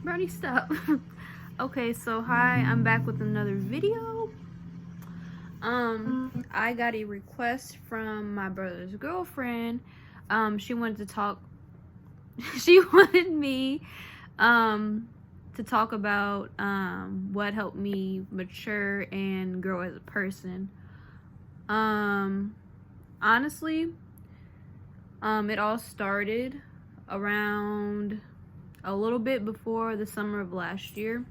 Brownie, stop. Okay, so hi, I'm back with another video. I got a request from my brother's girlfriend. She wanted to talk. She wanted me, to talk about what helped me mature and grow as a person. Honestly, it all started around a little bit before the summer of last year.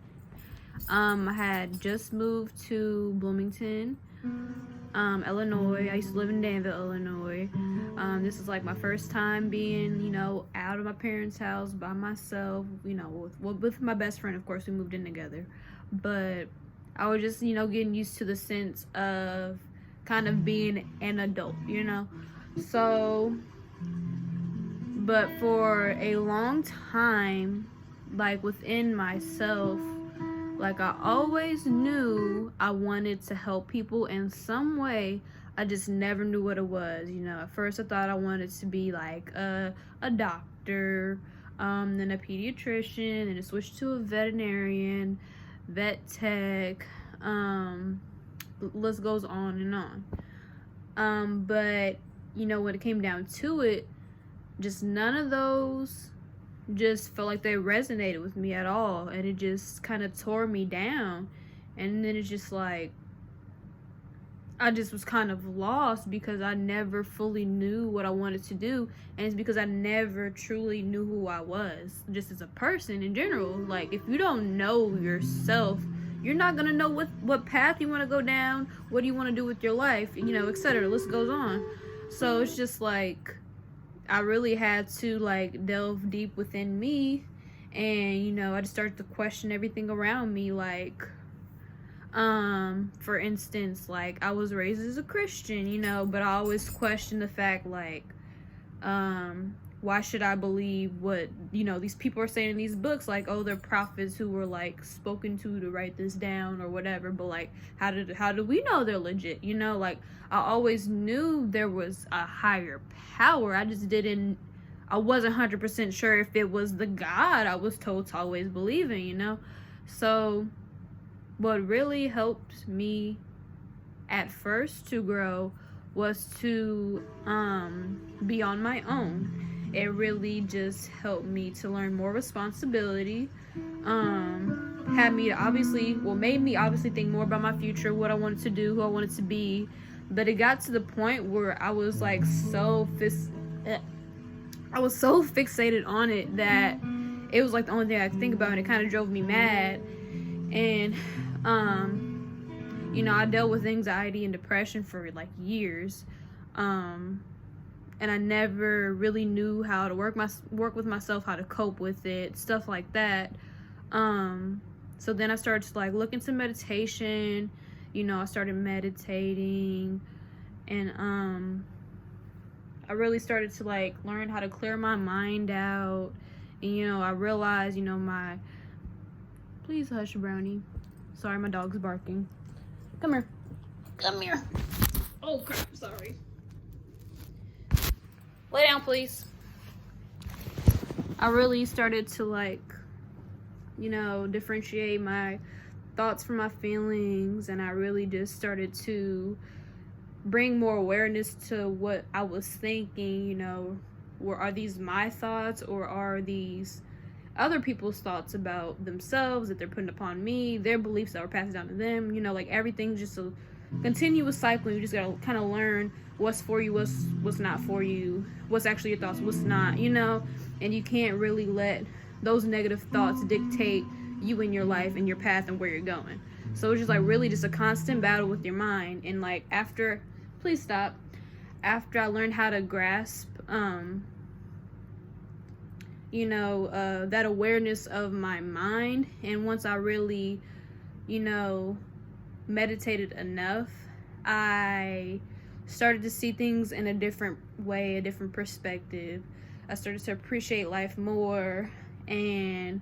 I had just moved to Bloomington, Illinois. I used to live in Danville, Illinois. This is like my first time being, out of my parents' house by myself, with my best friend. Of course, we moved in together. But I was just, getting used to the sense of kind of being an adult. So, but for a long time, like within myself, like I always knew I wanted to help people in some way. I just never knew what it was. At first I thought I wanted to be like a doctor, then a pediatrician, and I switched to a veterinarian, vet tech, the list goes on and on. But when it came down to it, just none of those just felt like they resonated with me at all, and it just kind of tore me down. And then it's just like I just was kind of lost because I never fully knew what I wanted to do, and it's because I never truly knew who I was just as a person in general. Like, if you don't know yourself, you're not gonna know what path you want to go down, what do you want to do with your life, etc. The list goes on. So it's just like I really had to like delve deep within me, and I just started to question everything around me. Like, for instance, like I was raised as a Christian, but I always question the fact, like, why should I believe what these people are saying in these books? Like, oh, they're prophets who were like spoken to write this down or whatever. But like, how do we know they're legit? Like, I always knew there was a higher power. I wasn't 100% sure if it was the God I was told to always believe in. So what really helped me at first to grow was to be on my own. It really just helped me to learn more responsibility. Made me obviously think more about my future, what I wanted to do, who I wanted to be. But it got to the point where I was like I was so fixated on it that it was like the only thing I could think about, and it kind of drove me mad. And I dealt with anxiety and depression for like years, and I never really knew how to work with myself, how to cope with it, stuff like that. So then I started to like look into meditation. I started meditating, and I really started to like learn how to clear my mind out. And I realized, please hush, Brownie. Sorry, my dog's barking. Come here. Come here. Oh crap, sorry. Lay down, please. I really started to like, differentiate my thoughts from my feelings, and I really just started to bring more awareness to what I was thinking. Are these my thoughts, or are these other people's thoughts about themselves that they're putting upon me, their beliefs that were passed down to them? Like everything's just a continuous cycle. You just gotta kind of learn what's for you, what's not for you, what's actually your thoughts, what's not, and you can't really let those negative thoughts dictate you in your life and your path and where you're going. So it's just like really just a constant battle with your mind. And like after I learned how to grasp that awareness of my mind, and once I really meditated enough, I started to see things in a different way, a different perspective. I started to appreciate life more. And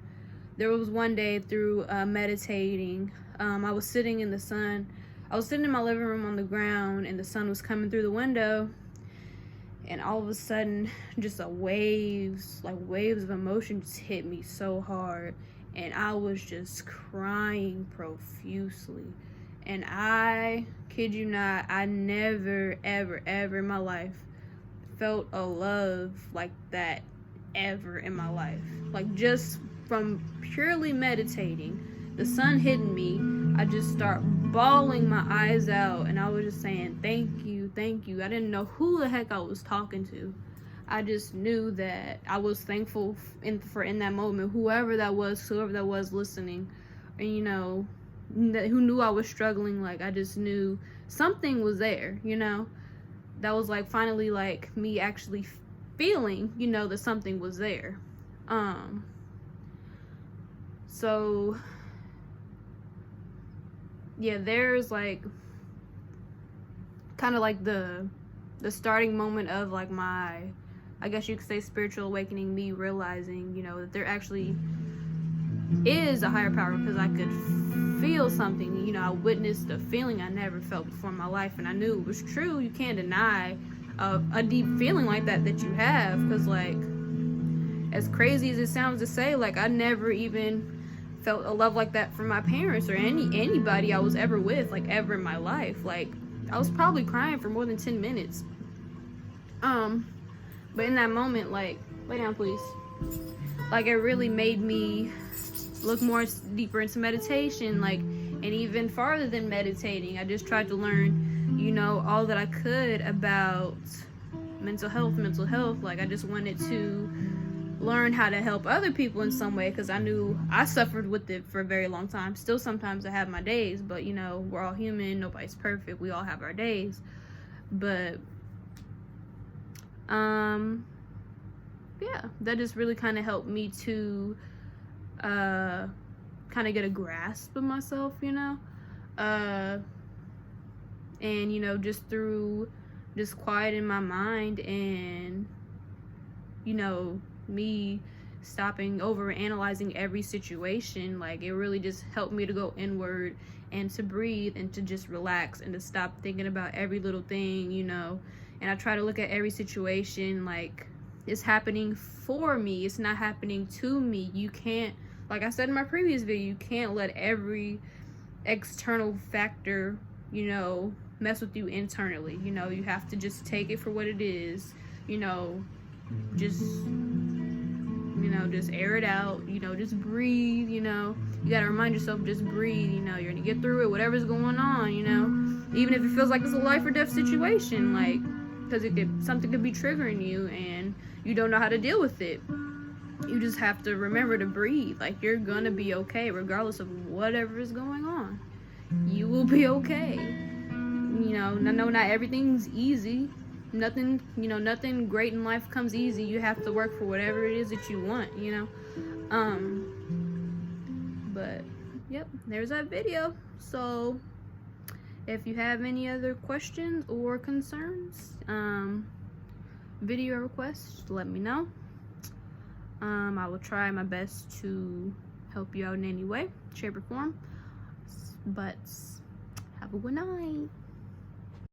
there was one day through meditating, I was sitting in the sun. I was sitting in my living room on the ground, and the sun was coming through the window, and all of a sudden just waves of emotion just hit me so hard. and I was just crying profusely. And I kid you not, I never, ever, ever in my life felt a love like that ever in my life. Like, just from purely meditating, the sun hitting me, I just start bawling my eyes out, and I was just saying thank you, thank you. I didn't know who the heck I was talking to. I just knew that I was thankful in that moment, whoever that was listening, and who knew I was struggling. Like, I just knew something was there, that was like finally like me actually feeling, that something was there. So yeah, there's like kind of like the starting moment of like my, I guess you could say, spiritual awakening, me realizing, that there actually is a higher power, because I could feel something. I witnessed a feeling I never felt before in my life, and I knew it was true. You can't deny a deep feeling like that you have, because, like, as crazy as it sounds to say, like, I never even felt a love like that from my parents or anybody I was ever with, like, ever in my life. Like, I was probably crying for more than 10 minutes. But in that moment, like, lay down, please. Like, it really made me look deeper into meditation, like, and even farther than meditating. I just tried to learn, all that I could about mental health. Like, I just wanted to learn how to help other people in some way, because I knew I suffered with it for a very long time. Still, sometimes I have my days, but we're all human. Nobody's perfect. We all have our days. But yeah, that just really kind of helped me to kind of get a grasp of myself, and just through just quieting my mind and me stopping over analyzing every situation. Like, it really just helped me to go inward and to breathe and to just relax and to stop thinking about every little thing, and I try to look at every situation like it's happening for me. It's not happening to me. You can't, like I said in my previous video, you can't let every external factor, mess with you internally. You have to just take it for what it is, just air it out, just breathe, you gotta remind yourself, just breathe, you're gonna get through it, whatever's going on, even if it feels like it's a life or death situation, like, because something could be triggering you and you don't know how to deal with it. You just have to remember to breathe. Like, you're gonna be okay regardless of whatever is going on. You will be okay. I know not everything's easy. Nothing great in life comes easy. You have to work for whatever it is that you want, But, yep, there's that video. So, if you have any other questions or concerns, video requests, let me know. I will try my best to help you out in any way, shape, or form. But have a good night.